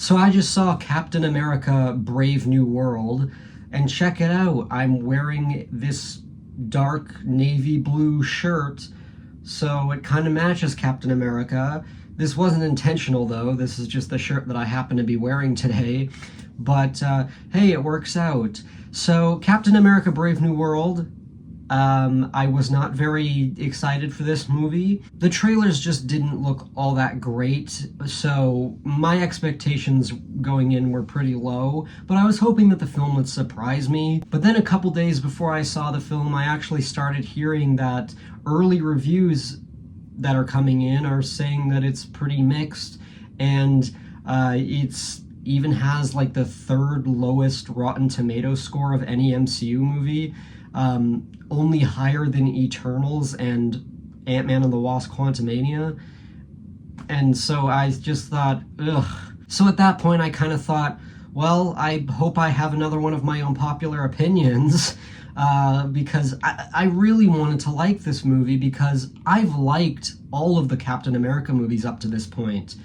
So I just saw Captain America Brave New World, and check it out. I'm wearing this dark navy blue shirt, so it kind of matches Captain America. This wasn't intentional though, this is just the shirt that I happen to be wearing today. But hey, it works out. So, Captain America Brave New World, I was not very excited for this movie. The trailers just didn't look all that great, so my expectations going in were pretty low, but I was hoping that the film would surprise me. But then a couple days before I saw the film, I actually started hearing that early reviews that are coming in are saying that it's pretty mixed, and it's even has like the third lowest Rotten Tomatoes score of any MCU movie. Only higher than Eternals and Ant-Man and the Wasp: Quantumania. And so I just thought, ugh. So at that point, I kind of thought, well, I hope I have another one of my unpopular opinions, because I really wanted to like this movie because I've liked all of the Captain America movies up to this point.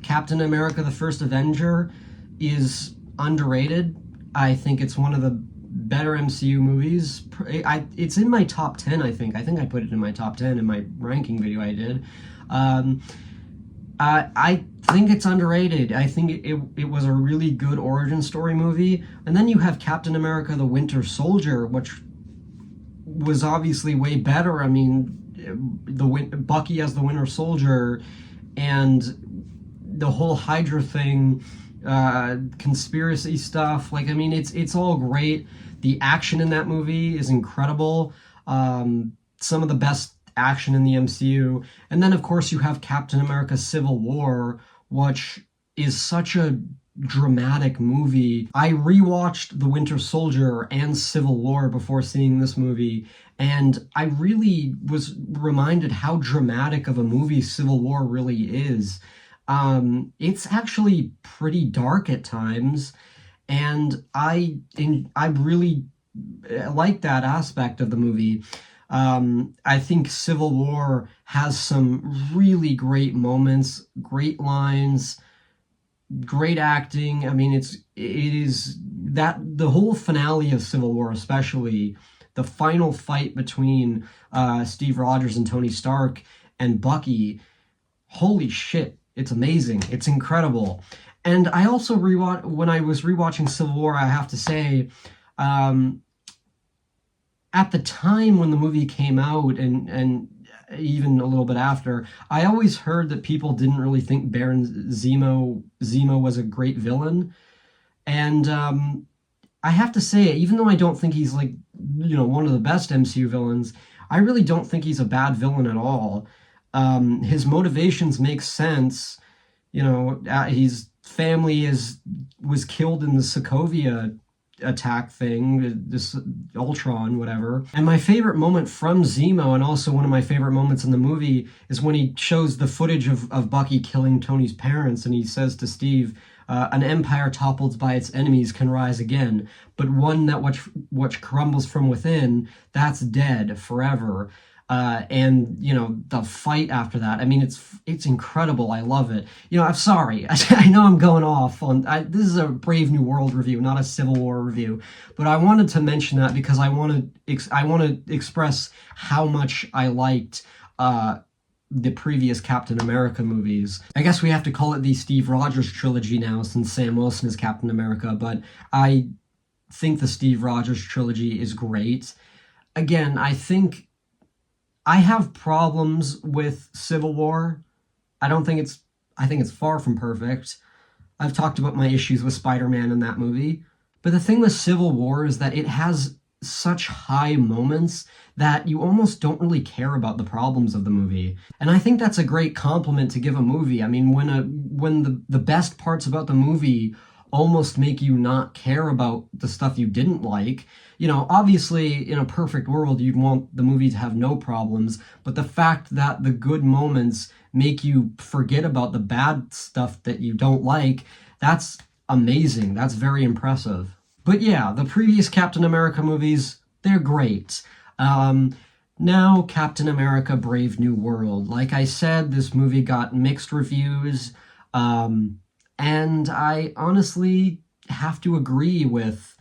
Captain America: The First Avenger is underrated. I think it's one of the better MCU movies. It's in my top 10, I think. I think I put it in my top 10 in my ranking video I did. I think it's underrated. I think it was a really good origin story movie. And then you have Captain America: The Winter Soldier, which was obviously way better. I mean, Bucky as the Winter Soldier, and the whole Hydra thing, conspiracy stuff. Like, I mean, it's all great. The action in that movie is incredible. Some of the best action in the MCU. And then, of course, you have Captain America: Civil War, which is such a dramatic movie. I rewatched The Winter Soldier and Civil War before seeing this movie, and I really was reminded how dramatic of a movie Civil War really is. It's actually pretty dark at times, and I really like that aspect of the movie. I think Civil War has some really great moments, great lines, great acting. I mean, it is that the whole finale of Civil War, especially the final fight between Steve Rogers and Tony Stark and Bucky. Holy shit. It's amazing. It's incredible. And I also when I was rewatching Civil War, I have to say, at the time when the movie came out, and even a little bit after, I always heard that people didn't really think Baron Zemo was a great villain. And I have to say, even though I don't think he's like, one of the best MCU villains, I really don't think he's a bad villain at all. His motivations make sense. His family was killed in the Sokovia attack thing, this Ultron, whatever. And my favorite moment from Zemo, and also one of my favorite moments in the movie, is when he shows the footage of Bucky killing Tony's parents, and he says to Steve, an empire toppled by its enemies can rise again, but one that which crumbles from within, that's dead forever. And the fight after that, I mean, it's incredible. I love it. I'm sorry. I know I'm going off on. This is a Brave New World review, not a Civil War review. But I wanted to mention that because I want to express how much I liked the previous Captain America movies. I guess we have to call it the Steve Rogers trilogy now, since Sam Wilson is Captain America. But I think the Steve Rogers trilogy is great. Again, I think I have problems with Civil War. I think it's far from perfect. I've talked about my issues with Spider-Man in that movie. But the thing with Civil War is that it has such high moments that you almost don't really care about the problems of the movie. And I think that's a great compliment to give a movie. I mean, when the best parts about the movie almost make you not care about the stuff you didn't like. Obviously, in a perfect world, you'd want the movie to have no problems, but the fact that the good moments make you forget about the bad stuff that you don't like, that's amazing. That's very impressive. But yeah, the previous Captain America movies, they're great. Now, Captain America: Brave New World. Like I said, this movie got mixed reviews. And I honestly have to agree with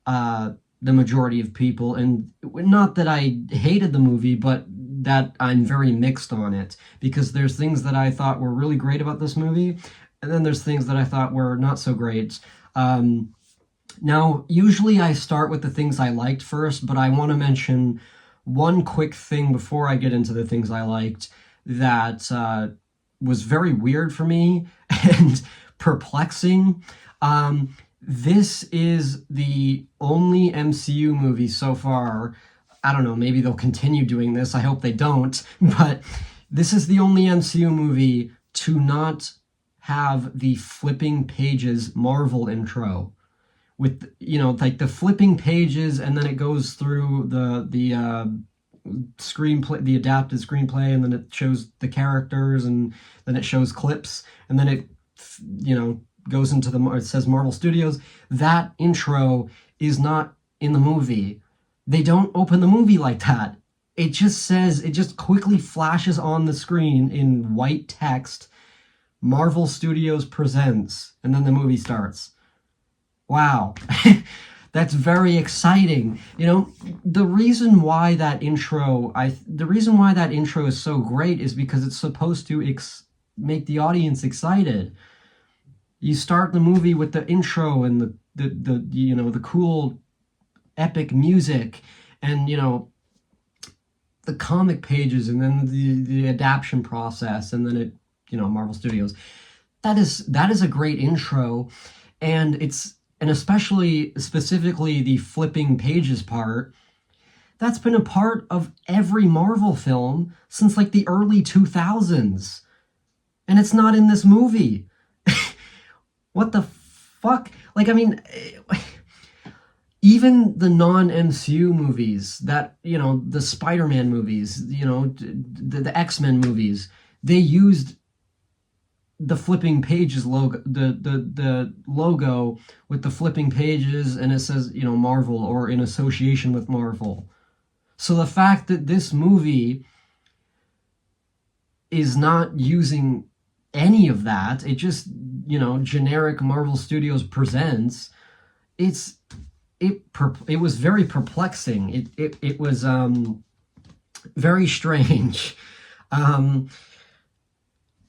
the majority of people. And not that I hated the movie, but that I'm very mixed on it. Because there's things that I thought were really great about this movie, and then there's things that I thought were not so great. Now, usually I start with the things I liked first, but I want to mention one quick thing before I get into the things I liked that was very weird for me and perplexing. This is the only MCU movie so far. I don't know, maybe they'll continue doing this. I hope they don't. But this is the only MCU movie to not have the flipping pages Marvel intro with, like the flipping pages, and then it goes through the screenplay, the adapted screenplay, and then it shows the characters, and then it shows clips, and then it goes into it says Marvel Studios. That intro is not in the movie. They don't open the movie like that. It just quickly flashes on the screen in white text, Marvel Studios presents, and then the movie starts. Wow. That's very exciting. The reason why that intro is so great is because it's supposed to make the audience excited. You start the movie with the intro and the cool epic music, and the comic pages, and then the adaptation process, and then it Marvel Studios. That is a great intro, and especially specifically the flipping pages part, that's been a part of every Marvel film since like the early 2000s. And it's not in this movie. What the fuck? Even the non-MCU movies, that, the Spider-Man movies, the X-Men movies, they used the flipping pages logo, the logo with the flipping pages, and it says, Marvel, or in association with Marvel. So the fact that this movie is not using any of that, it just, generic Marvel Studios presents, it was very perplexing. It was very strange.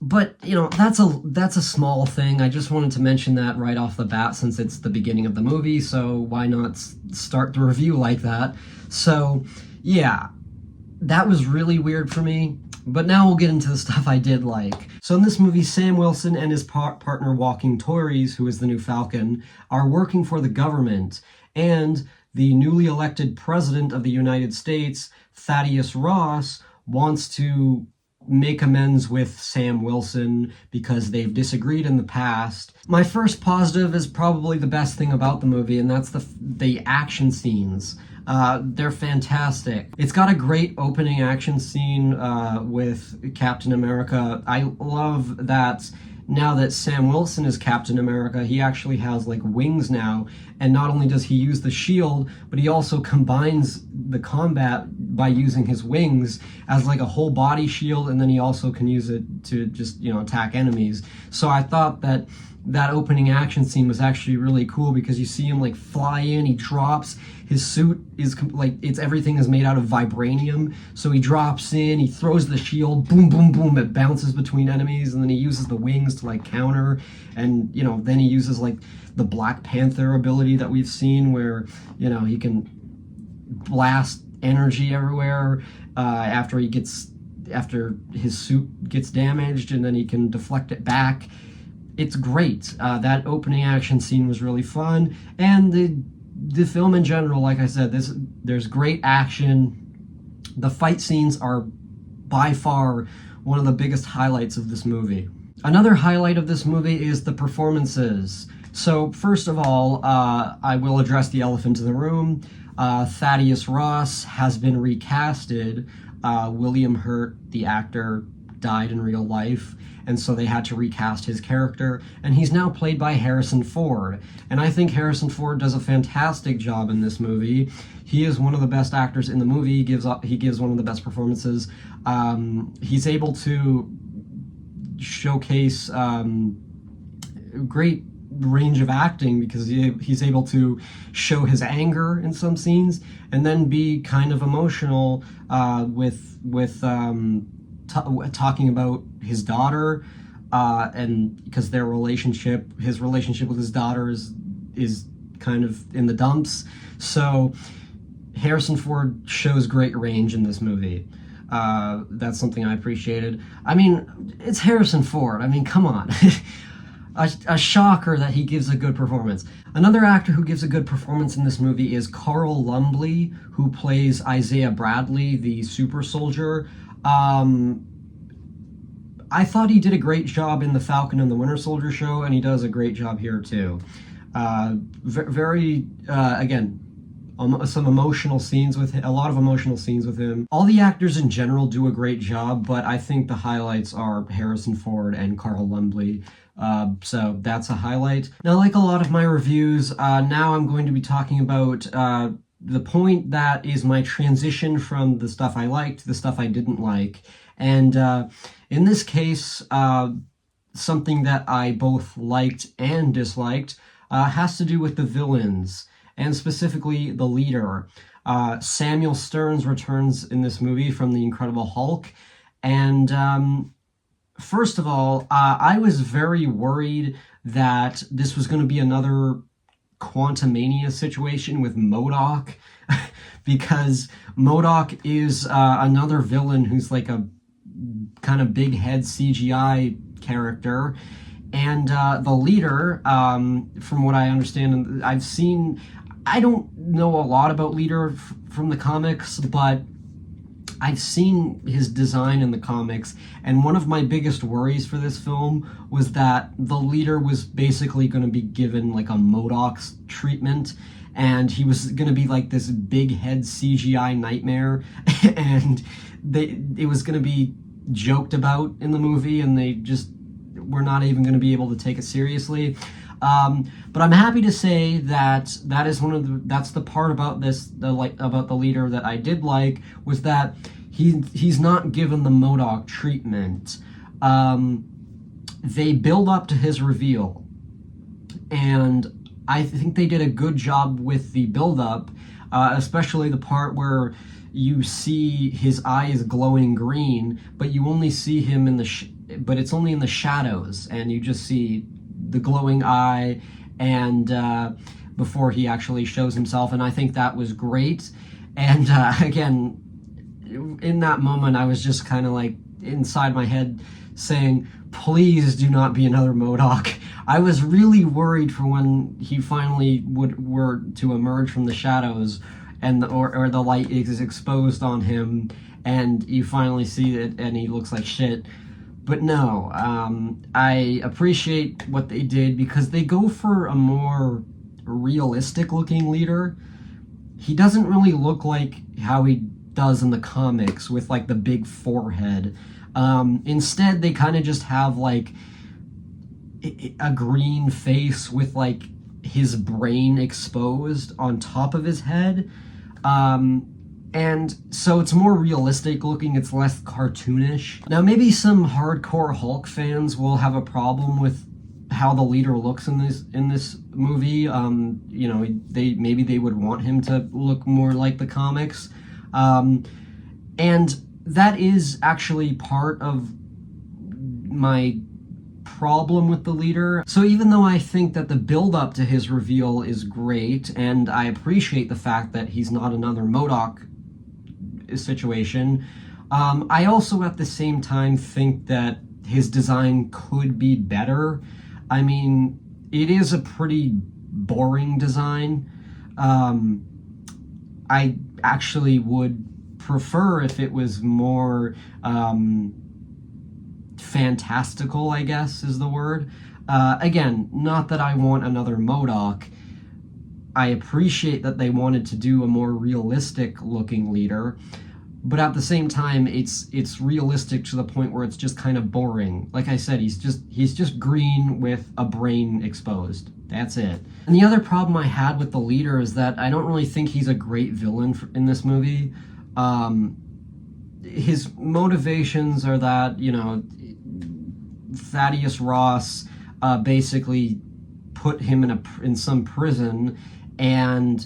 But, that's a small thing. I just wanted to mention that right off the bat, since it's the beginning of the movie, so why not start the review like that? So, yeah, that was really weird for me. But now we'll get into the stuff I did like. So in this movie, Sam Wilson and his partner Walking Tories, who is the new Falcon, are working for the government, and the newly elected president of the United States, Thaddeus Ross, wants to make amends with Sam Wilson because they've disagreed in the past. My first positive is probably the best thing about the movie, and that's the action scenes. They're fantastic. It's got a great opening action scene with Captain America. I love that now that Sam Wilson is Captain America, he actually has like wings now, and not only does he use the shield, but he also combines the combat by using his wings as like a whole body shield, and then he also can use it to just attack enemies. So I thought that opening action scene was actually really cool, because you see him like fly in, he drops, his suit is like, everything is made out of vibranium, so he drops in, he throws the shield, boom, boom, boom, it bounces between enemies, and then he uses the wings to like counter, and then he uses like the Black Panther ability that we've seen, where he can blast energy everywhere after his suit gets damaged, and then he can deflect it back. It's great. That opening action scene was really fun, and the film in general, like I said, there's great action. The fight scenes are by far one of the biggest highlights of this movie. Another highlight of this movie is the performances. So first of all, I will address the elephant in the room. Thaddeus Ross has been recasted. William Hurt, the actor, died in real life, and so they had to recast his character, and he's now played by Harrison Ford. And I think Harrison Ford does a fantastic job in this movie. He is one of the best actors in the movie. He gives one of the best performances. He's able to showcase great range of acting because he's able to show his anger in some scenes and then be kind of emotional talking about his daughter, and because his relationship with his daughter is kind of in the dumps. So Harrison Ford shows great range in this movie. That's something I appreciated. I mean, it's Harrison Ford. I mean, come on. A shocker that he gives a good performance. Another actor who gives a good performance in this movie is Carl Lumbly, who plays Isaiah Bradley, the super soldier. I thought he did a great job in the Falcon and the Winter Soldier show, and he does a great job here too. Again, some emotional scenes with him, a lot of emotional scenes with him. All the actors in general do a great job, but I think the highlights are Harrison Ford and Carl Lumbly. So that's a highlight. Now, like a lot of my reviews, now I'm going to be talking about the point that is my transition from the stuff I liked to the stuff I didn't like. And in this case, something that I both liked and disliked has to do with the villains, and specifically the leader. Samuel Stearns returns in this movie from The Incredible Hulk, and first of all, I was very worried that this was going to be another Quantumania situation with MODOK, because MODOK is another villain who's like a kind of big head CGI character. And the leader, from what I understand, I don't know a lot about Leader from the comics, but I've seen his design in the comics, and one of my biggest worries for this film was that the leader was basically going to be given like a MODOK treatment, and he was going to be like this big head CGI nightmare, and it was going to be joked about in the movie, and they just were not even going to be able to take it seriously. But I'm happy to say that that's the part about about the leader that I did like, was that he's not given the MODOK treatment. They build up to his reveal, and I think they did a good job with the build up, especially the part where you see his eyes glowing green, but you only see him but it's only in the shadows, and you just see the glowing eye, and before he actually shows himself, and I think that was great. And again, in that moment, I was just kind of like inside my head saying, please do not be another MODOK. I was really worried for when he finally were to emerge from the shadows, and or the light is exposed on him, and you finally see it, and he looks like shit. But no, I appreciate what they did, because they go for a more realistic looking leader. He doesn't really look like how he does in the comics with like the big forehead. Instead, they kind of just have like a green face with like his brain exposed on top of his head. And so it's more realistic looking, it's less cartoonish. Now, maybe some hardcore Hulk fans will have a problem with how the leader looks in this movie. You know, maybe they would want him to look more like the comics. And that is actually part of my problem with the leader. So even though I think that the build up to his reveal is great, and I appreciate the fact that he's not another MODOK situation, I also at the same time think that his design could be better. I mean, it is a pretty boring design. I actually would prefer if it was more fantastical, I guess is the word. Again, not that I want another MODOK. I appreciate that they wanted to do a more realistic looking leader, but at the same time, it's realistic to the point where it's just kind of boring. Like I said, he's just green with a brain exposed. That's it. And the other problem I had with the leader is that I don't really think he's a great villain in this movie. His motivations are that, you know, Thaddeus Ross basically put him in some prison and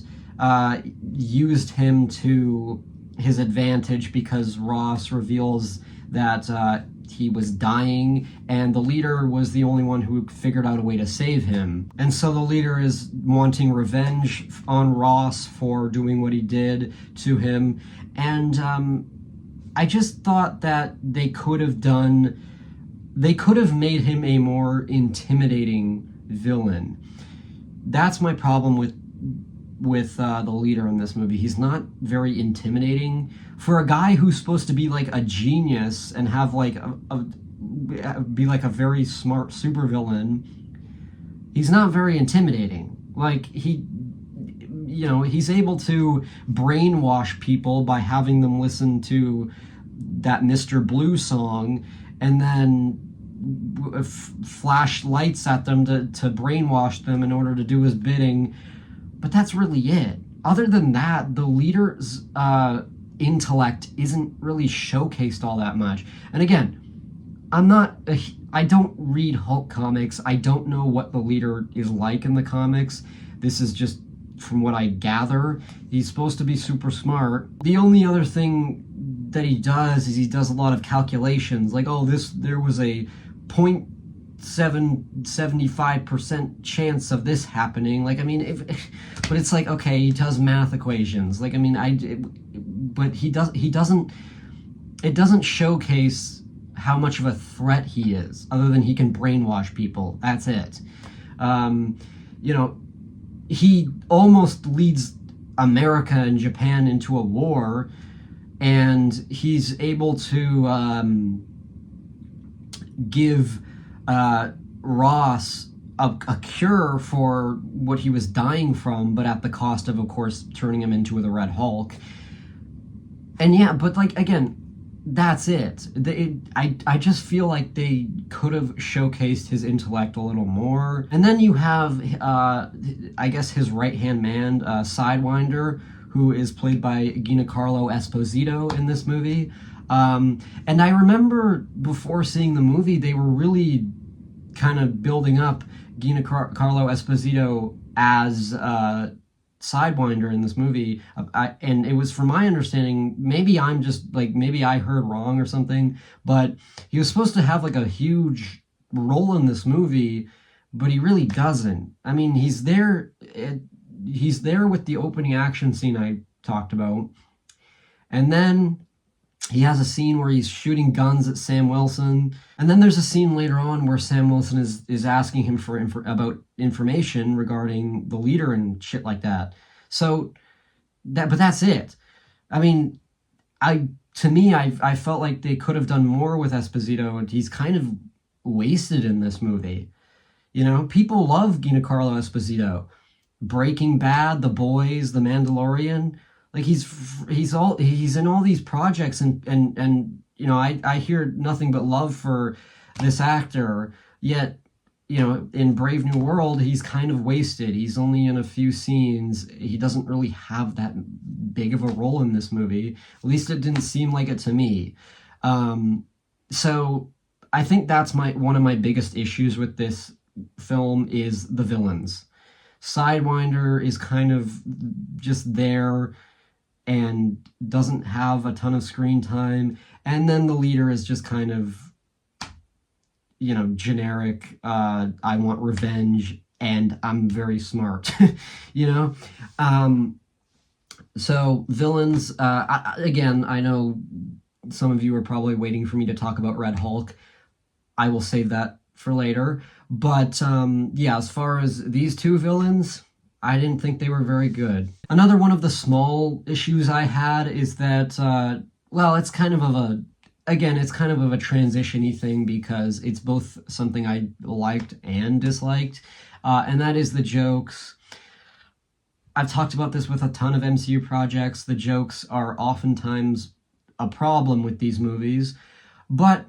used him to his advantage because Ross reveals that he was dying, and the leader was the only one who figured out a way to save him. And so the leader is wanting revenge on Ross for doing what he did to him. And I just thought that they could have made him a more intimidating villain. That's my problem with the leader in this movie. He's not very intimidating for a guy who's supposed to be like a genius and have like be like a very smart supervillain. He's not very intimidating. Like he's able to brainwash people by having them listen to that Mr. Blue song and then flash lights at them to brainwash them in order to do his bidding. But that's really it. Other than that, the leader's intellect isn't really showcased all that much. And again, I don't read Hulk comics. I don't know what the leader is like in the comics. This is just from what I gather. He's supposed to be super smart. The only other thing that he does is he does a lot of calculations. Like, there was a 0.75% chance of this happening. Like, I mean, but it's like, okay, he does math equations. Like, I mean, but it doesn't showcase how much of a threat he is, other than he can brainwash people. That's it. He almost leads America and Japan into a war, and he's able to give Ross a cure for what he was dying from, but at the cost of course, turning him into the Red Hulk. And yeah, but like, again, that's it. I just feel like they could have showcased his intellect a little more. And then you have, I guess, his right-hand man, Sidewinder, who is played by Giancarlo Esposito in this movie. And I remember before seeing the movie, they were really kind of building up Giancarlo Esposito as Sidewinder in this movie, and it was, from my understanding, maybe I heard wrong or something, but he was supposed to have like a huge role in this movie, but he really doesn't. I mean, he's there with the opening action scene I talked about, and then he has a scene where he's shooting guns at Sam Wilson, and then there's a scene later on where Sam Wilson is asking him about information regarding the leader and shit like that. So but that's it. I mean, I felt like they could have done more with Esposito, and he's kind of wasted in this movie. People love Giancarlo Esposito. Breaking Bad, The Boys, The Mandalorian. Like, he's in all these projects, and I hear nothing but love for this actor, yet in Brave New World he's kind of wasted. He's only in a few scenes. He doesn't really have that big of a role in this movie. At least it didn't seem like it to me. So I think that's one of my biggest issues with this film is the villains. Sidewinder is kind of just there and doesn't have a ton of screen time. And then the leader is just kind of, generic, I want revenge and I'm very smart, So villains, again, I know some of you are probably waiting for me to talk about Red Hulk. I will save that for later. But yeah, as far as these two villains, I didn't think they were very good. Another one of the small issues I had is that, it's kind of a transition-y thing, because it's both something I liked and disliked, and that is the jokes. I've talked about this with a ton of MCU projects. The jokes are oftentimes a problem with these movies, but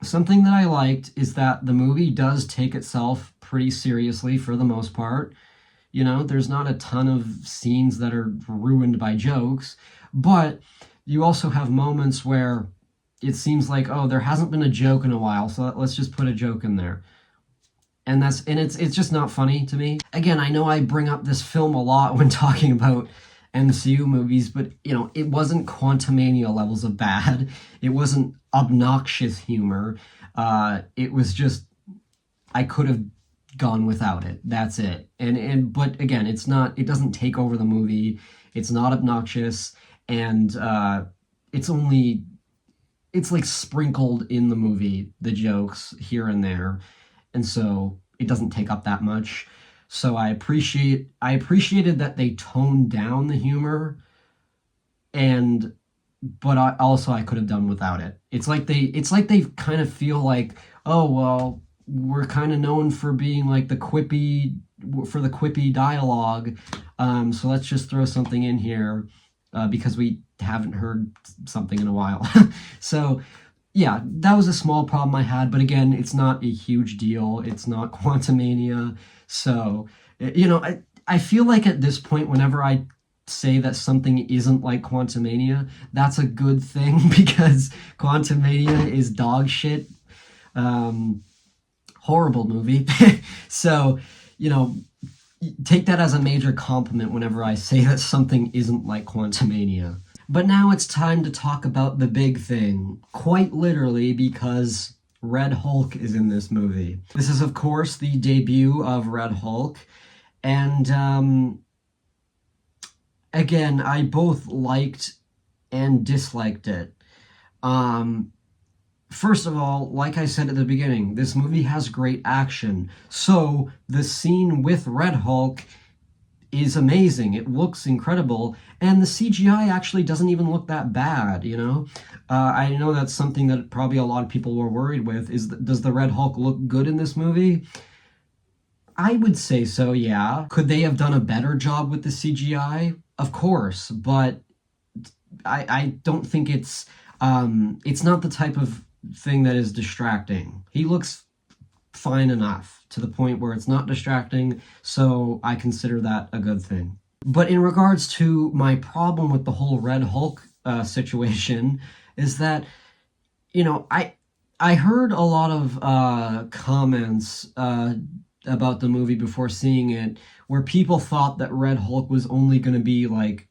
something that I liked is that the movie does take itself pretty seriously for the most part. There's not a ton of scenes that are ruined by jokes, but you also have moments where it seems like, there hasn't been a joke in a while, so let's just put a joke in there. And it's just not funny to me. Again, I know I bring up this film a lot when talking about MCU movies, but it wasn't Quantumania levels of bad. It wasn't obnoxious humor. It was just, I could have gone without it. That's it. But again, it doesn't take over the movie. It's not obnoxious, and it's only it's like sprinkled in the movie, the jokes here and there, and so it doesn't take up that much. So I appreciated that they toned down the humor, and but I could have done without it. It's like they kind of feel like, oh well, we're kind of known for being like the quippy dialogue, so let's just throw something in here because we haven't heard something in a while. So yeah, that was a small problem I had, but again, it's not a huge deal. It's not Quantumania, so I feel like at this point, whenever I say that something isn't like Quantumania, that's a good thing because Quantumania is dog shit. Horrible movie. So, you know, take that as a major compliment whenever I say that something isn't like Quantumania. But now it's time to talk about the big thing, quite literally, because Red Hulk is in this movie. This is, of course, the debut of Red Hulk, and again, I both liked and disliked it. First of all, like I said at the beginning, this movie has great action. So the scene with Red Hulk is amazing. It looks incredible. And the CGI actually doesn't even look that bad, you know? I know that's something that probably a lot of people were worried with, does the Red Hulk look good in this movie? I would say so, yeah. Could they have done a better job with the CGI? Of course, but I don't think it's not the type of thing that is distracting. He looks fine enough to the point where it's not distracting, so I consider that a good thing. But in regards to my problem with the whole Red Hulk situation, is that, I heard a lot of comments about the movie before seeing it, where people thought that Red Hulk was only going to be like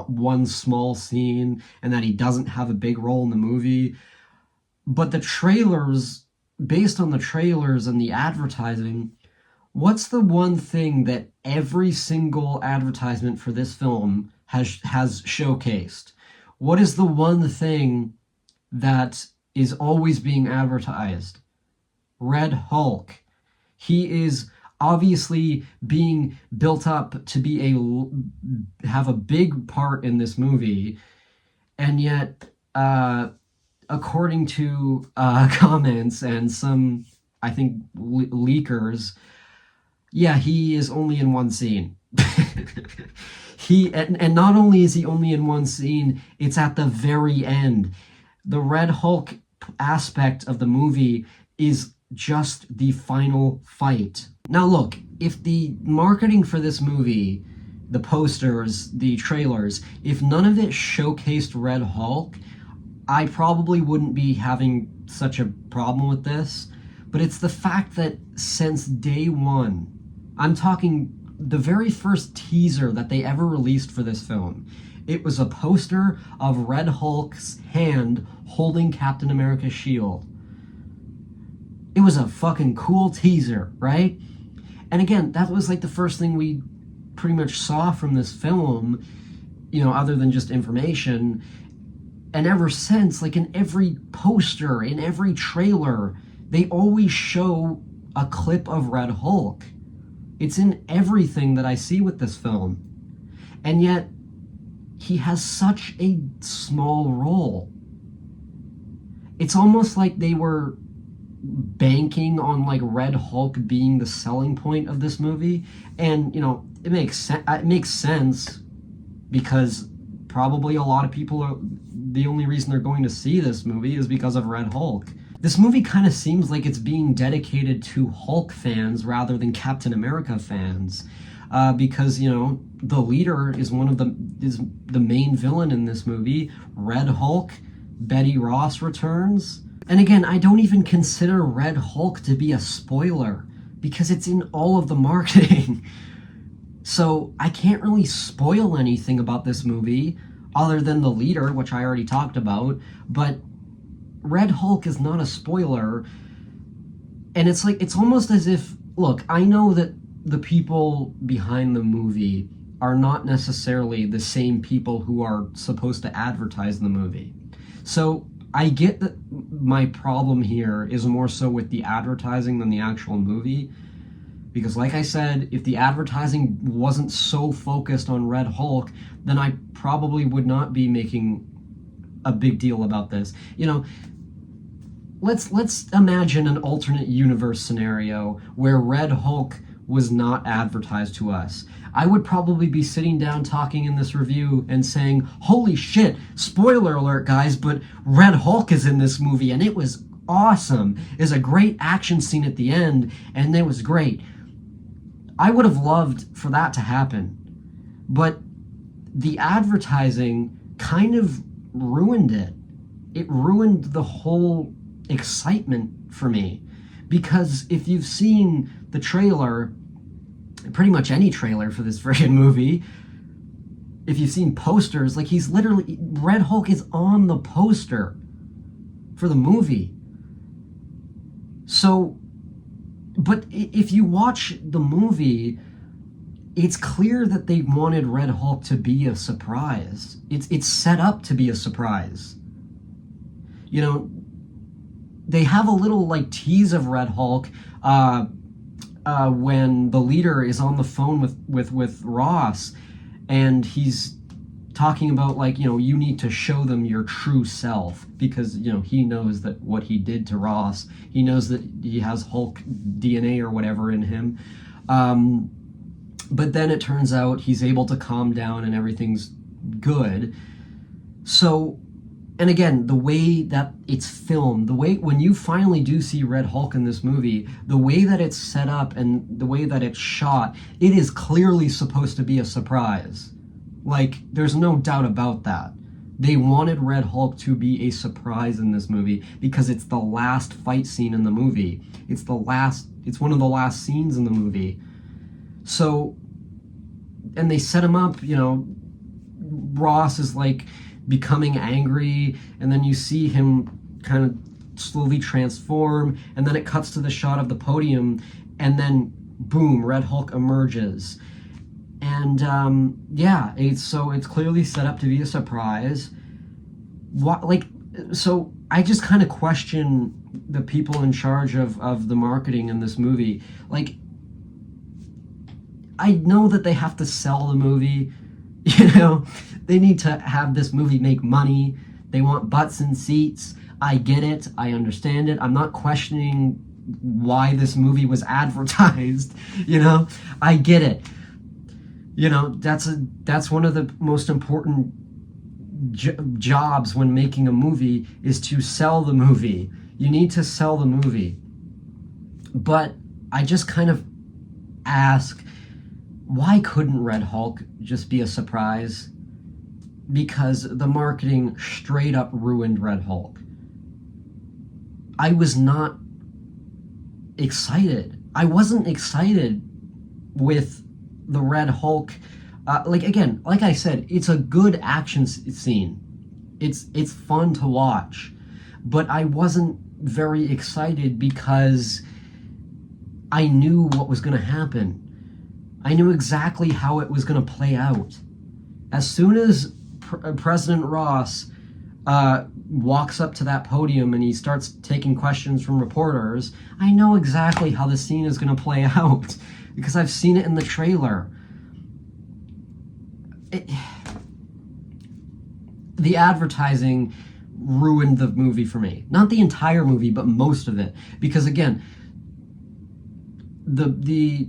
one small scene and that he doesn't have a big role in the movie. But the trailers, based on the trailers and the advertising, what's the one thing that every single advertisement for this film has showcased? What is the one thing that is always being advertised? Red Hulk. He is obviously being built up to have a big part in this movie, and yet, according to comments and some, I think, leakers, yeah, he is only in one scene. And not only is he only in one scene, it's at the very end. The Red Hulk aspect of the movie is just the final fight. Now look, if the marketing for this movie, the posters, the trailers, if none of it showcased Red Hulk, I probably wouldn't be having such a problem with this. But it's the fact that since day one, I'm talking the very first teaser that they ever released for this film, it was a poster of Red Hulk's hand holding Captain America's shield. It was a fucking cool teaser, right? And again, that was like the first thing we pretty much saw from this film, other than just information. And ever since, like in every poster, in every trailer, they always show a clip of Red Hulk. It's in everything that I see with this film. And yet, he has such a small role. It's almost like they were banking on like Red Hulk being the selling point of this movie. And, it makes sense because probably a lot of people the only reason they're going to see this movie is because of Red Hulk. This movie kind of seems like it's being dedicated to Hulk fans rather than Captain America fans, because the leader is the main villain in this movie. Red Hulk, Betty Ross returns, and again, I don't even consider Red Hulk to be a spoiler. because it's in all of the marketing. So I can't really spoil anything about this movie other than the leader, which I already talked about. But Red Hulk is not a spoiler. And it's like, it's almost as if, look, I know that the people behind the movie are not necessarily the same people who are supposed to advertise the movie. So I get that my problem here is more so with the advertising than the actual movie. Because like I said, if the advertising wasn't so focused on Red Hulk, then I probably would not be making a big deal about this. You know, let's imagine an alternate universe scenario where Red Hulk was not advertised to us. I would probably be sitting down talking in this review and saying, holy shit, spoiler alert guys, but Red Hulk is in this movie and it was awesome. There's a great action scene at the end and it was great. I would have loved for that to happen, but the advertising kind of ruined it. It ruined the whole excitement for me, because if you've seen the trailer, pretty much any trailer for this friggin' movie, if you've seen posters, like he's literally, Red Hulk is on the poster for the movie. So, but if you watch the movie, it's clear that they wanted Red Hulk to be a surprise. It's set up to be a surprise. You know, they have a little like tease of Red Hulk when the leader is on the phone with Ross, and he's talking about, like, you know, you need to show them your true self, because, you know, he knows that what he did to Ross, he knows that he has Hulk DNA or whatever in him. But then it turns out he's able to calm down and everything's good. So, and again, the way that it's filmed, the way when you finally do see Red Hulk in this movie, the way that it's set up and the way that it's shot, it is clearly supposed to be a surprise. Like, there's no doubt about that. They wanted Red Hulk to be a surprise in this movie because it's the last fight scene in the movie. It's one of the last scenes in the movie. So, and they set him up, you know, Ross is like becoming angry, and then you see him kind of slowly transform, and then it cuts to the shot of the podium, and then boom, Red Hulk emerges. And yeah, it's clearly set up to be a surprise. So I just kind of question the people in charge of the marketing in this movie. Like, I know that they have to sell the movie, you know, they need to have this movie make money. They want butts in seats. I get it. I understand it. I'm not questioning why this movie was advertised, you know, I get it. You know, that's one of the most important jobs when making a movie, is to sell the movie. You need to sell the movie. But I just kind of ask, why couldn't Red Hulk just be a surprise? Because the marketing straight up ruined Red Hulk. I was not excited. I wasn't excited with the Red Hulk. Again, like I said, it's a good action scene. It's fun to watch. But I wasn't very excited because I knew what was going to happen. I knew exactly how it was going to play out. As soon as President Ross walks up to that podium and he starts taking questions from reporters, I know exactly how the scene is going to play out because I've seen it in the trailer. The advertising ruined the movie for me. Not the entire movie, but most of it. Because again, the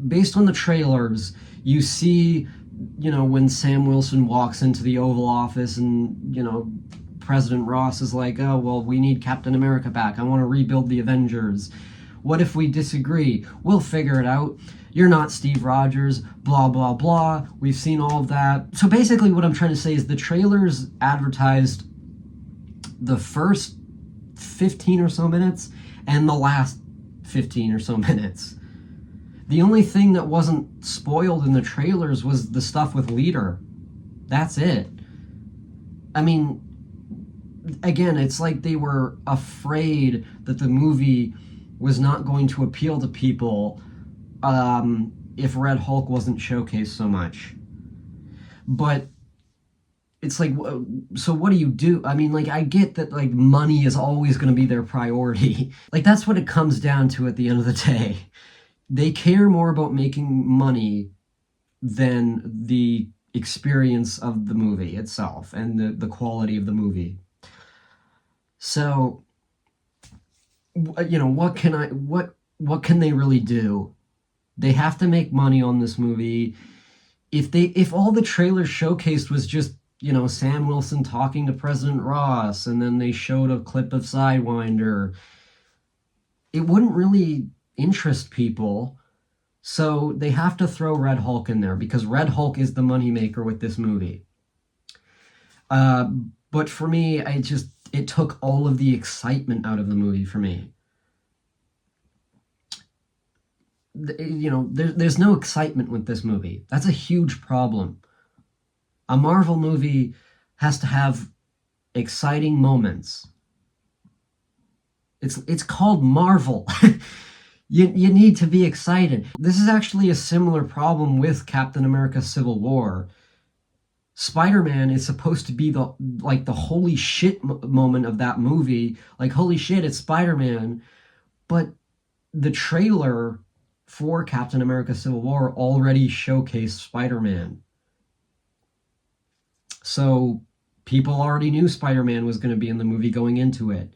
based on the trailers, you see, you know, when Sam Wilson walks into the Oval Office and, you know, President Ross is like, oh, well, we need Captain America back. I want to rebuild the Avengers. What if we disagree? We'll figure it out. You're not Steve Rogers, blah, blah, blah. We've seen all of that. So basically what I'm trying to say is the trailers advertised the first 15 or so minutes and the last 15 or so minutes. The only thing that wasn't spoiled in the trailers was the stuff with Leader. That's it. I mean, again, it's like they were afraid that the movie was not going to appeal to people if Red Hulk wasn't showcased so much. But it's like, so what do you do? I mean, like, I get that, like, money is always going to be their priority. Like, that's what it comes down to at the end of the day. They care more about making money than the experience of the movie itself and the quality of the movie. So, what can they really do? They have to make money on this movie. If all the trailers showcased was just, Sam Wilson talking to President Ross, and then they showed a clip of Sidewinder, it wouldn't really interest people. So they have to throw Red Hulk in there because Red Hulk is the moneymaker with this movie. But for me, it took all of the excitement out of the movie for me. There's no excitement with this movie. That's a huge problem. A Marvel movie has to have exciting moments. It's called Marvel. You need to be excited. This is actually a similar problem with Captain America Civil War. Spider-Man is supposed to be the holy shit moment of that movie. Like, holy shit, it's Spider-Man. But the trailer for Captain America Civil War already showcased Spider-Man. So people already knew Spider-Man was going to be in the movie going into it.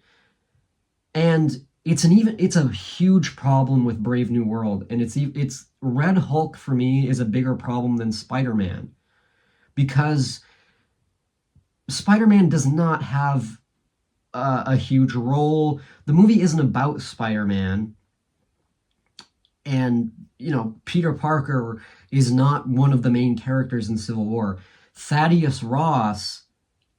And it's a huge problem with Brave New World, and it's Red Hulk for me is a bigger problem than Spider-Man, because Spider-Man does not have a huge role. The movie isn't about Spider-Man, and Peter Parker is not one of the main characters in Civil War. Thaddeus Ross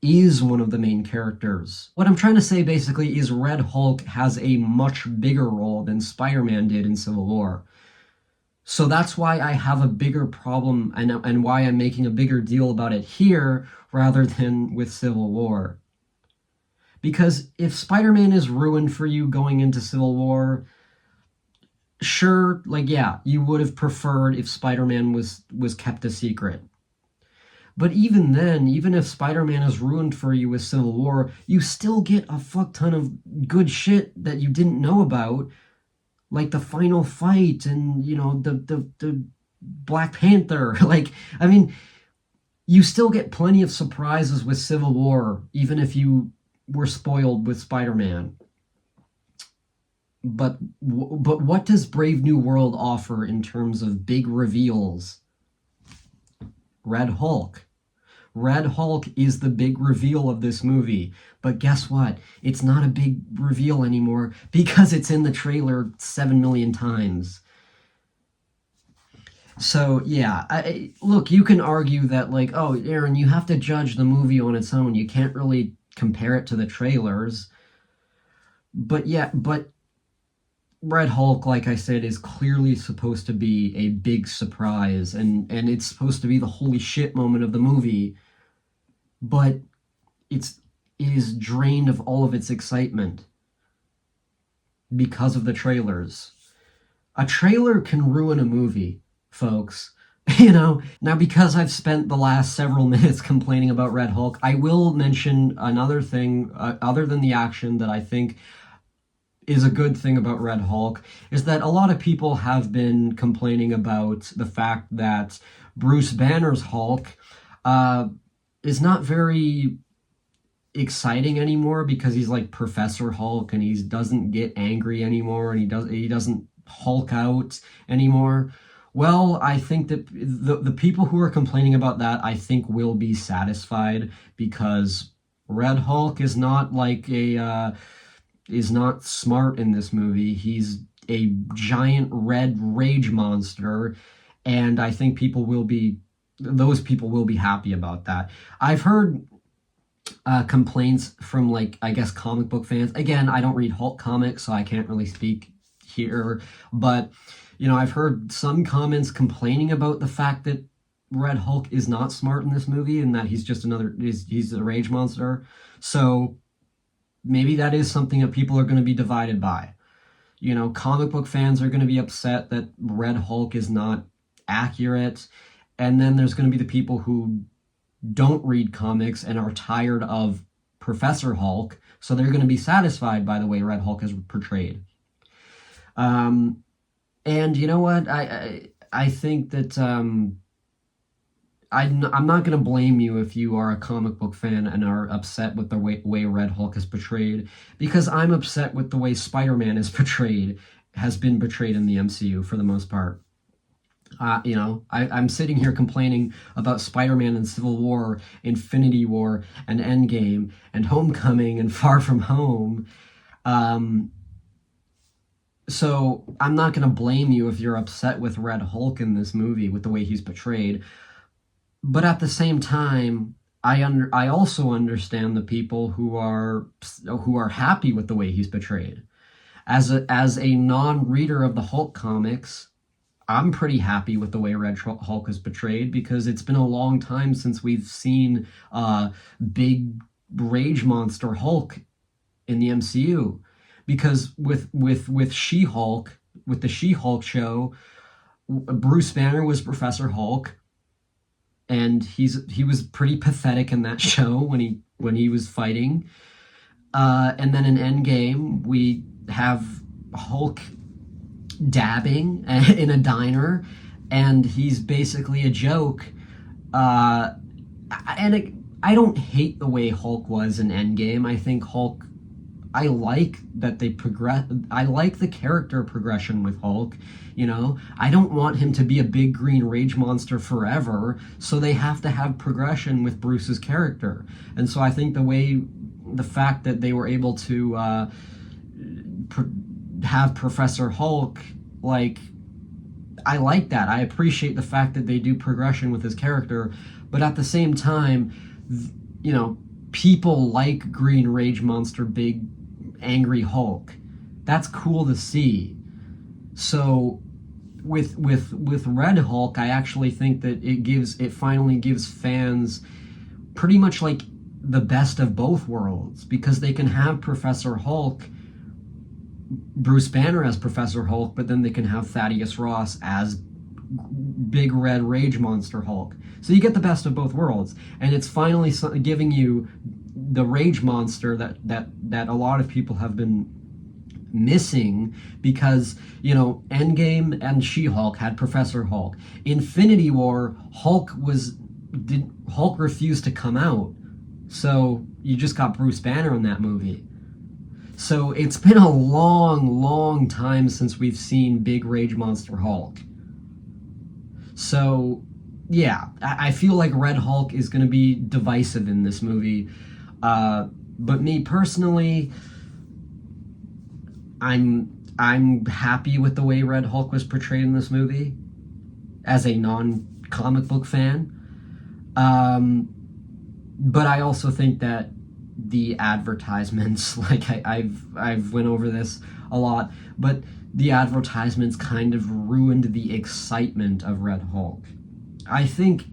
is one of the main characters. What I'm trying to say basically is Red Hulk has a much bigger role than Spider-Man did in Civil War. So that's why I have a bigger problem and why I'm making a bigger deal about it here rather than with Civil War. Because if Spider-Man is ruined for you going into Civil War, sure, you would have preferred if Spider-Man was kept a secret. But even then, even if Spider-Man is ruined for you with Civil War, you still get a fuck ton of good shit that you didn't know about, like the final fight and, the Black Panther. You still get plenty of surprises with Civil War, even if you were spoiled with Spider-Man. But what does Brave New World offer in terms of big reveals? Red Hulk. Red Hulk is the big reveal of this movie. But guess what? It's not a big reveal anymore because it's in the trailer 7 million times. So, yeah. Look, you can argue that, oh, Aaron, you have to judge the movie on its own. You can't really compare it to the trailers. But Red Hulk, like I said, is clearly supposed to be a big surprise, and it's supposed to be the holy shit moment of the movie, but it is drained of all of its excitement because of the trailers. A trailer can ruin a movie, folks. Now, because I've spent the last several minutes complaining about Red Hulk, I will mention another thing, other than the action, that I think is a good thing about Red Hulk, is that a lot of people have been complaining about the fact that Bruce Banner's Hulk is not very exciting anymore because he's like Professor Hulk and he doesn't get angry anymore and he doesn't Hulk out anymore. Well, I think that the people who are complaining about that, I think, will be satisfied because Red Hulk is not is not smart in this movie. He's a giant red rage monster, and I think those people will be happy about that. I've heard complaints from, I guess, comic book fans. Again, I don't read Hulk comics, so I can't really speak here, but I've heard some comments complaining about the fact that Red Hulk is not smart in this movie and that he's just he's a rage monster. So maybe that is something that people are going to be divided by. Comic book fans are going to be upset that Red Hulk is not accurate. And then there's going to be the people who don't read comics and are tired of Professor Hulk. So they're going to be satisfied by the way Red Hulk is portrayed. And you know what? I think that I'm not going to blame you if you are a comic book fan and are upset with the way Red Hulk is portrayed, because I'm upset with the way Spider-Man has been portrayed in the MCU for the most part. I'm sitting here complaining about Spider-Man in Civil War, Infinity War, and Endgame, and Homecoming, and Far From Home. So I'm not going to blame you if you're upset with Red Hulk in this movie, with the way he's portrayed. But at the same time, I also understand the people who are happy with the way he's portrayed. As a non-reader of the Hulk comics, I'm pretty happy with the way Red Hulk is portrayed, because it's been a long time since we've seen big rage monster Hulk in the MCU. Because with She-Hulk, with the She-Hulk show, Bruce Banner was Professor Hulk, and he was pretty pathetic in that show when he was fighting. And then in Endgame, we have Hulk dabbing in a diner, and he's basically a joke. I don't hate the way Hulk was in Endgame. I think Hulk, I like that they progress. I like the character progression with Hulk. I don't want him to be a big green rage monster forever, so they have to have progression with Bruce's character. And so I think the fact that they were able to have Professor Hulk, I like that. I appreciate the fact that they do progression with his character, but at the same time, people like green rage monster, big angry Hulk. That's cool to see. So with Red Hulk, I actually think that it finally gives fans pretty much like the best of both worlds, because they can have Professor Hulk, Bruce Banner as Professor Hulk, but then they can have Thaddeus Ross as big red rage monster Hulk. So you get the best of both worlds, and it's finally giving you the rage monster that a lot of people have been missing, because Endgame and She-Hulk had Professor Hulk. Infinity War, Hulk refused to come out, so you just got Bruce Banner in that movie. So it's been a long time since we've seen big rage monster Hulk. So yeah, I feel like Red Hulk is going to be divisive in this movie. But me personally, I'm happy with the way Red Hulk was portrayed in this movie as a non-comic book fan. But I also think that the advertisements, I've went over this a lot, but the advertisements kind of ruined the excitement of Red Hulk. I think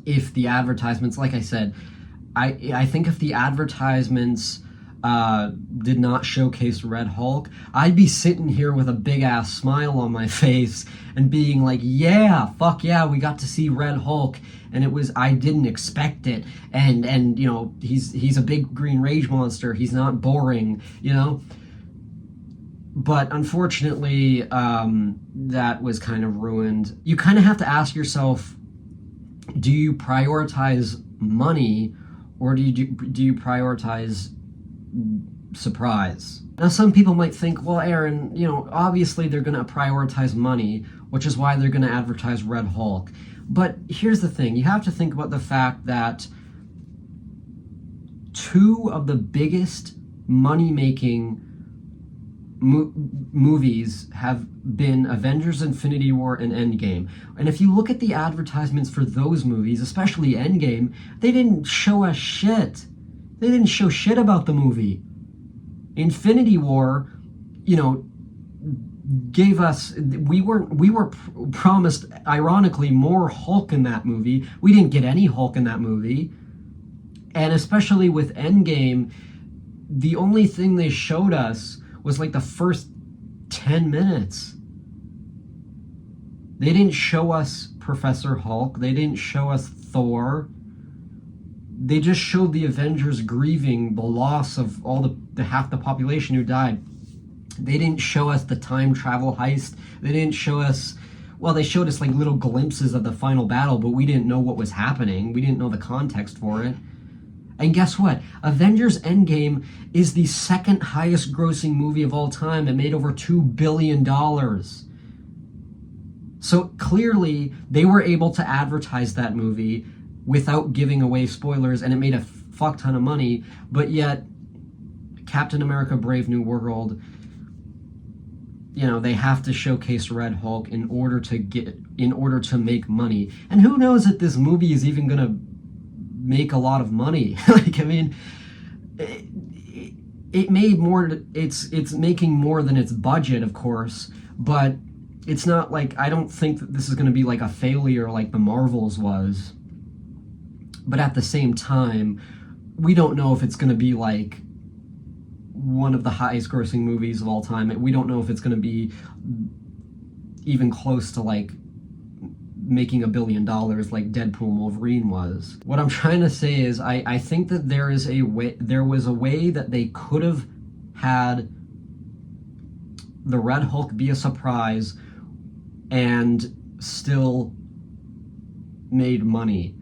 if the advertisements, like I said, I think if the advertisements did not showcase Red Hulk, I'd be sitting here with a big ass smile on my face and being like, yeah, fuck yeah, we got to see Red Hulk, and I didn't expect it, and he's a big green rage monster, he's not boring, But unfortunately, that was kind of ruined. You kind of have to ask yourself, do you prioritize money, or do you prioritize surprise? Now, some people might think, well, Aaron, obviously they're going to prioritize money, which is why they're going to advertise Red Hulk. But here's the thing. You have to think about the fact that two of the biggest money-making movies have been Avengers Infinity War and Endgame. And if you look at the advertisements for those movies, especially Endgame, they didn't show us shit. They didn't show shit about the movie. Infinity War, gave us, we were promised, ironically, more Hulk in that movie. We didn't get any Hulk in that movie. And especially with Endgame, the only thing they showed us was like the first 10 minutes. They didn't show us Professor Hulk. They didn't show us Thor. They just showed the Avengers grieving the loss of all the half the population who died. They didn't show us the time travel heist. They didn't show us, well, they showed us like little glimpses of the final battle, but we didn't know what was happening. We didn't know the context for it. And guess what? Avengers Endgame is the second highest grossing movie of all time. It made over $2 billion. So clearly, they were able to advertise that movie without giving away spoilers, and it made a fuck ton of money. But yet, Captain America Brave New World, you know, they have to showcase Red Hulk in order to make money. And who knows if this movie is even going to make a lot of money. Like, I mean, it made more, it's making more than its budget, of course, but it's not like, I don't think that this is going to be like a failure like the Marvels was. But at the same time, we don't know if it's going to be like one of the highest grossing movies of all time. We don't know if it's going to be even close to like making $1 billion like Deadpool and Wolverine was. What I'm trying to say is I think that there was a way that they could have had the Red Hulk be a surprise and still made money.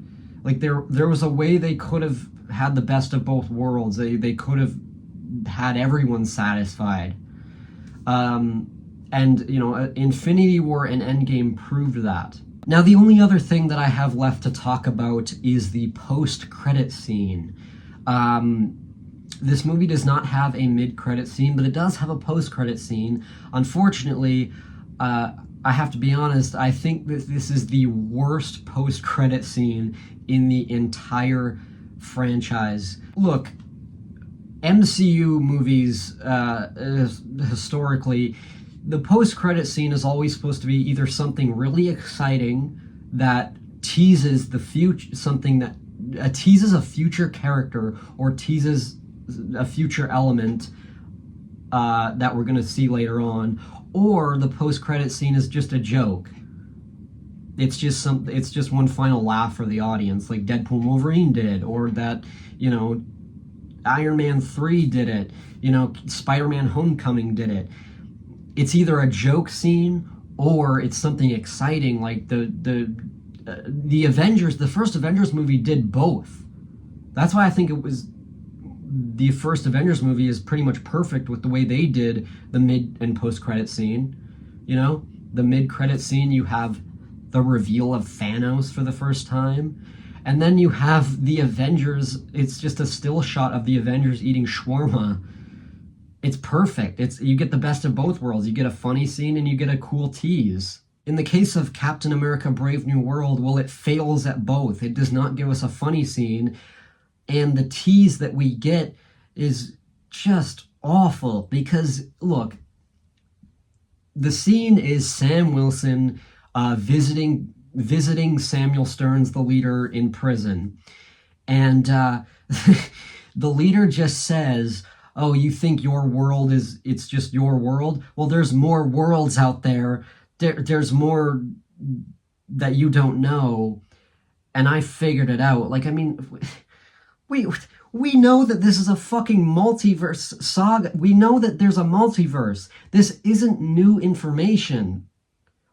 Like there was a way they could have had the best of both worlds. They could have had everyone satisfied. And you know, Infinity War and Endgame proved that. Now, the only other thing that I have left to talk about is the post-credit scene. This movie does not have a mid-credit scene, but it does have a post-credit scene. Unfortunately, I have to be honest, I think that this is the worst post-credit scene in the entire franchise. Look, MCU movies, historically, the post-credit scene is always supposed to be either something really exciting that teases the future, something that teases a future character or teases a future element that we're going to see later on, or the post-credit scene is just a joke. It's just one final laugh for the audience, like Deadpool and Wolverine did, or that, you know, Iron Man 3 did it, you know, Spider-Man Homecoming did it. It's either a joke scene or it's something exciting, like the Avengers, the first Avengers movie did both. That's why I think the first Avengers movie is pretty much perfect with the way they did the mid and post-credit scene. You know, the mid-credit scene, you have the reveal of Thanos for the first time, and then you have the Avengers, it's just a still shot of the Avengers eating shawarma. It's perfect. You get the best of both worlds. You get a funny scene and you get a cool tease. In the case of Captain America Brave New World, well, it fails at both. It does not give us a funny scene, and the tease that we get is just awful because, look, the scene is Sam Wilson visiting Samuel Stearns, the leader, in prison. And the leader just says, oh, you think your world it's just your world? Well, there's more worlds out there. There's more that you don't know. And I figured it out. Like, I mean, we know that this is a fucking multiverse saga. We know that there's a multiverse. This isn't new information.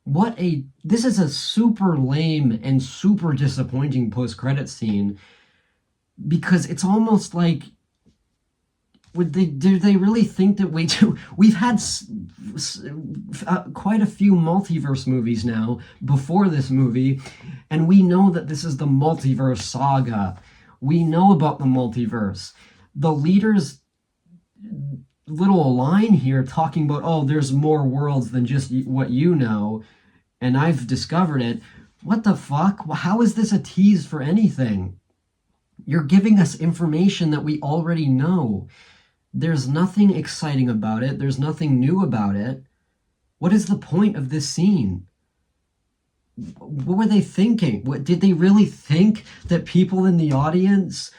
This is a super lame and super disappointing post-credit scene because it's almost like, do they really think that we've had quite a few multiverse movies now before this movie, and we know that this is the multiverse saga. We know about the multiverse. The leader's little line here talking about, oh, there's more worlds than just what you know, and I've discovered it. What the fuck? How is this a tease for anything? You're giving us information that we already know. There's nothing exciting about it. There's nothing new about it. What is the point of this scene? What were they thinking? What did they really think that people in the audience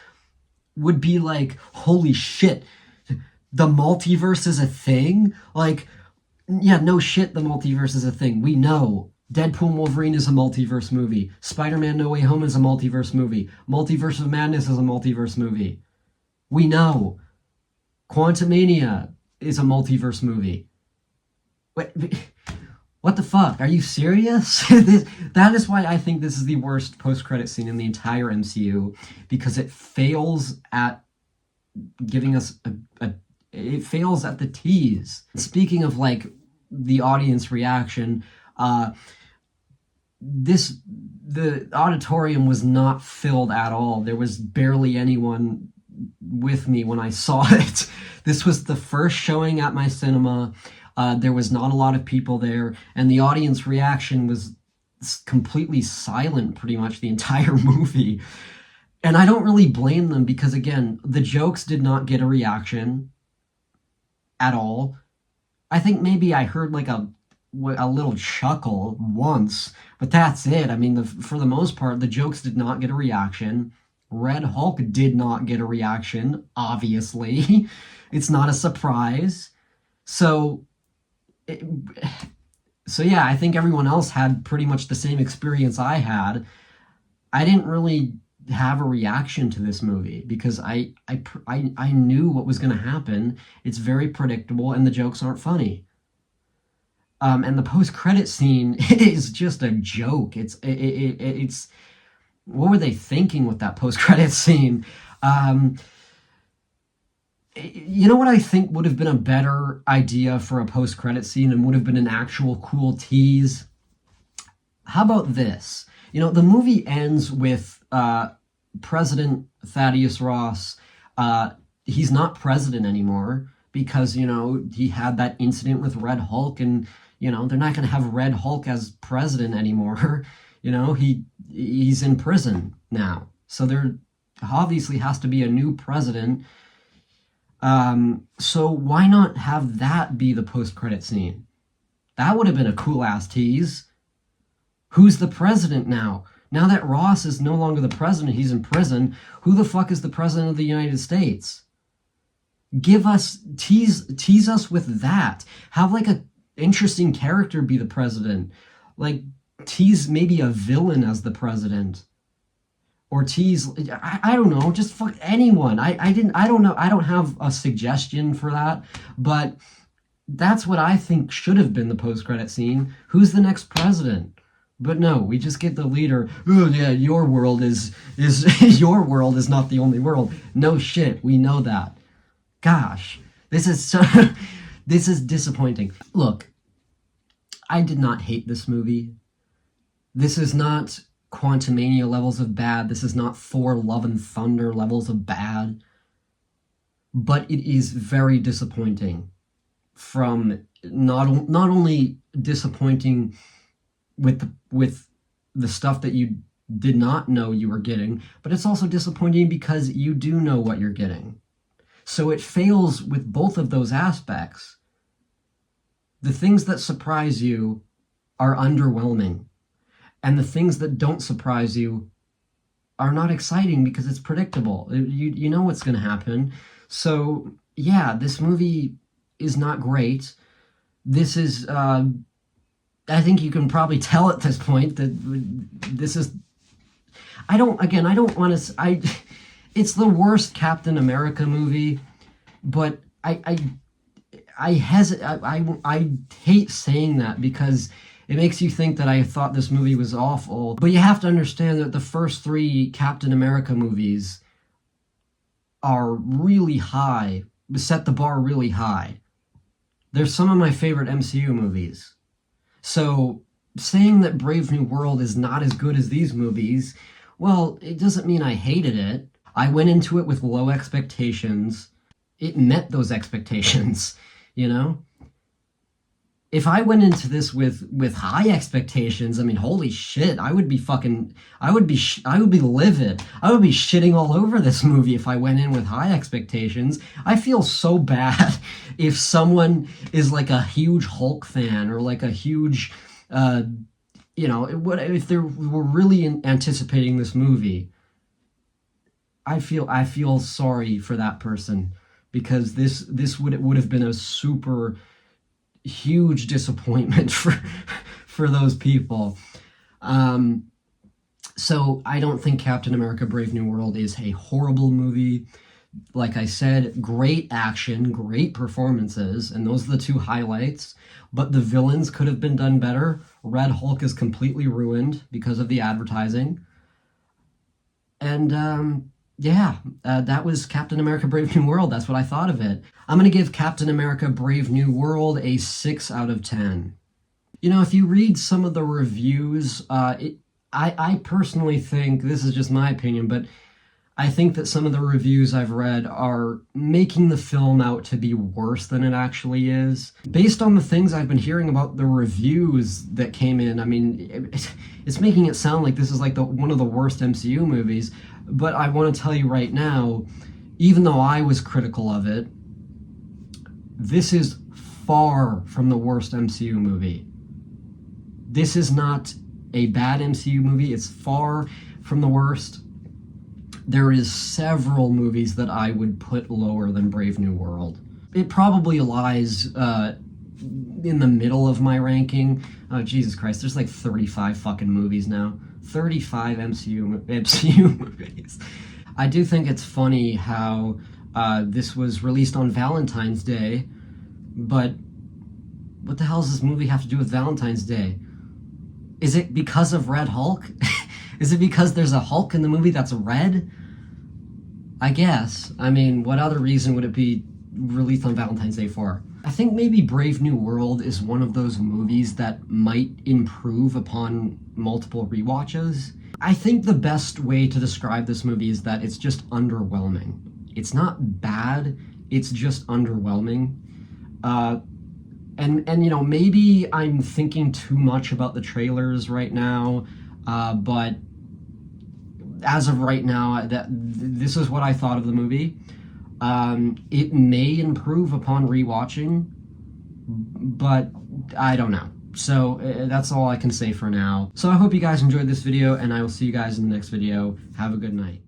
would be like, holy shit, the multiverse is a thing? Like, yeah, no shit, the multiverse is a thing. We know. Deadpool and Wolverine is a multiverse movie. Spider-Man No Way Home is a multiverse movie. Multiverse of Madness is a multiverse movie. We know. Quantumania is a multiverse movie. What the fuck? Are you serious? That is why I think this is the worst post-credit scene in the entire MCU, because it fails at giving us it fails at the tease. Speaking of like the audience reaction, the auditorium was not filled at all. There was barely anyone with me when I saw it. This was the first showing at my cinema. There was not a lot of people there, and the audience reaction was completely silent pretty much the entire movie. And I don't really blame them, because again, the jokes did not get a reaction at all. I think maybe I heard like a little chuckle once, but that's it. I mean, for the most part, the jokes did not get a reaction. Red Hulk did not get a reaction, obviously. It's not a surprise. So yeah, I think everyone else had pretty much the same experience I had. I didn't really have a reaction to this movie because I knew what was going to happen. It's very predictable, and the jokes aren't funny. And the post-credit scene is just a joke. It's what were they thinking with that post-credit scene? You know what I think would have been a better idea for a post-credit scene and would have been an actual cool tease? How about this? You know, the movie ends with President Thaddeus Ross. He's not president anymore because, you know, he had that incident with Red Hulk, and, you know, they're not going to have Red Hulk as president anymore. You know, he's in prison now. So there obviously has to be a new president. So why not have that be the post-credit scene? That would have been a cool-ass tease. Who's the president now? Now that Ross is no longer the president, he's in prison, who the fuck is the president of the United States? Give us, tease us with that. Have like a interesting character be the president. Like, tease maybe a villain as the president. Or tease, I don't know, just fuck anyone. I don't know, I don't have a suggestion for that, but that's what I think should have been the post-credit scene. Who's the next president? But no, we just get the leader. Oh yeah, your world is your world is not the only world. No shit, we know that. Gosh, this is so this is disappointing. Look, I did not hate this movie. This is not Quantumania levels of bad. This is not Thor Love and Thunder levels of bad. But it is very disappointing. From not only disappointing with the stuff that you did not know you were getting, but it's also disappointing because you do know what you're getting. So it fails with both of those aspects. The things that surprise you are underwhelming, and the things that don't surprise you are not exciting because it's predictable. You know what's going to happen. So yeah, this movie is not great. This is I think you can probably tell at this point that this is, it's the worst Captain America movie, but I hate saying that because it makes you think that I thought this movie was awful. But you have to understand that the first three Captain America movies are really high, set the bar really high. They're some of my favorite MCU movies. So saying that Brave New World is not as good as these movies, well, it doesn't mean I hated it. I went into it with low expectations. It met those expectations, you know? if I went into this with high expectations, I mean, holy shit, I would be fucking, I would be livid. I would be shitting all over this movie if I went in with high expectations. I feel so bad if someone is like a huge Hulk fan or like a huge, if they were really anticipating this movie. I feel sorry for that person because this would have been a super huge disappointment for those people. So I don't think Captain America Brave New World is a horrible movie. Like I said, great action, great performances, and those are the two highlights. But the villains could have been done better. Red Hulk is completely ruined because of the advertising. And yeah, that was Captain America Brave New World. That's what I thought of it. I'm going to give Captain America Brave New World a 6 out of 10. You know, if you read some of the reviews, I personally think, this is just my opinion, but I think that some of the reviews I've read are making the film out to be worse than it actually is. Based on the things I've been hearing about the reviews that came in, I mean, it's making it sound like this is like one of the worst MCU movies. But I want to tell you right now, even though I was critical of it, this is far from the worst MCU movie. This is not a bad MCU movie. It's far from the worst. There is several movies that I would put lower than Brave New World. It probably lies in the middle of my ranking. Oh, Jesus Christ, there's like 35 fucking movies now. 35 MCU movies. I do think it's funny how this was released on Valentine's Day, but what the hell does this movie have to do with Valentine's Day? Is it because of Red Hulk? Is it because there's a Hulk in the movie that's red? I guess. I mean, what other reason would it be released on Valentine's Day for? I think maybe Brave New World is one of those movies that might improve upon multiple rewatches. I think the best way to describe this movie is that it's just underwhelming. It's not bad, it's just underwhelming. And you know, maybe I'm thinking too much about the trailers right now, but as of right now, this is what I thought of the movie. It may improve upon rewatching, but I don't know. So that's all I can say for now. So I hope you guys enjoyed this video, and I will see you guys in the next video. Have a good night.